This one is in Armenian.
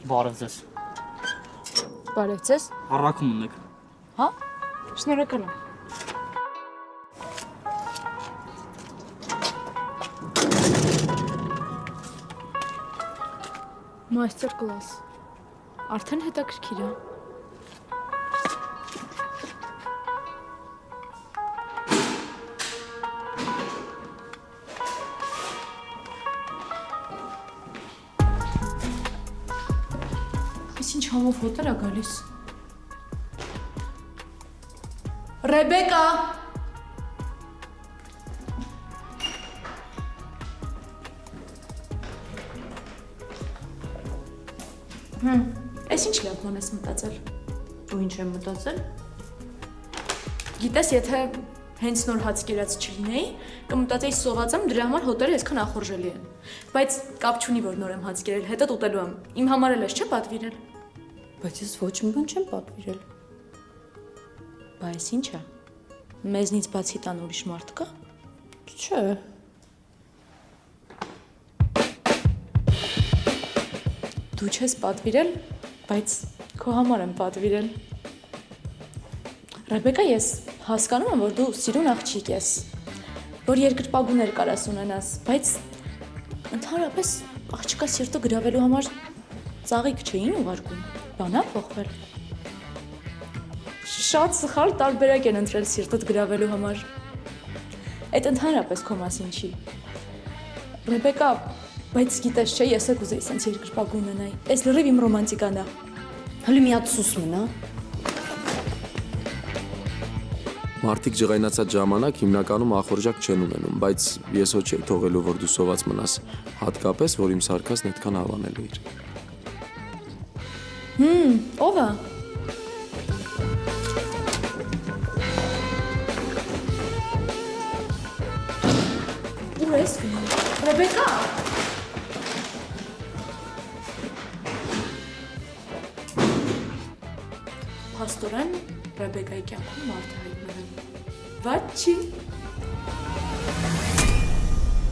Բարև ձեզ։ Բարև ձեզ։ Առաքում ունեք։ Հա։ Շնորհակալ եմ։ Մաստեր կլաս։ Արդեն հետաքրքիր է։ Այս ինչ համով հոտեր է գալիս։ Ռեբեկա։ Այս ինչ լավ բան ես մտածել։ Ու ինչ եմ մտածել։ Գիտես, եթե հենց նոր հաց կերած չլինեի, կմտածեի սոված եմ, դրա համար հոտերը այսքան ախորժելի են։ Բայց կապ չունի, որ նոր եմ հաց կերել, հետդ ուտելու եմ։ Իմ համար էլ ես չէ պատվիրել։ Բայց ես ոչ մի բան չեմ պատվիրել։ Բայց ինչ է։ Մեզնից բացի տան ուրիշ մարդ կա։ Չէ։ Դու չես պատվիրել, բայց քո համար եմ պատվիրել։ Ռեբեկա, ես հասկանում եմ, որ դու սիրուն աղջիկ ես, որ երկրպագուներ կարաս ունենաս, բայց ընդհանրապես աղջկա սիրտը գրավելու համար ծաղիկ չէին ուղարկում, բան ա փոխվել։ Շատ սխալ տարբերակ են ընտրել սիրտդ գրավելու համար։ Այդ ընդհանրապես քո մասին չի։ Ռեբեկա, բայց գիտես չէ, ես էլ կուզեի սենց երկրպագու ունենայի։ Այս լրիվ իմ ռոմանտիկան է։ Հələ մի հատ սուս մնա։ Մարդիկ ջղայնացած ժամանակ հիմնականում ախորժակ չեն ունենում, բայց ես հո չէի թողելու, որ դու սոված մնաս, հատկապես, որ իմ սարքասն այդքան հավանելու էր։ Ով է։ Ուր ես գնում։ Ռեբեկա։ Փաստորեն Ռեբեկայի կյանքում մարդը հայտնվել։ Ված չի։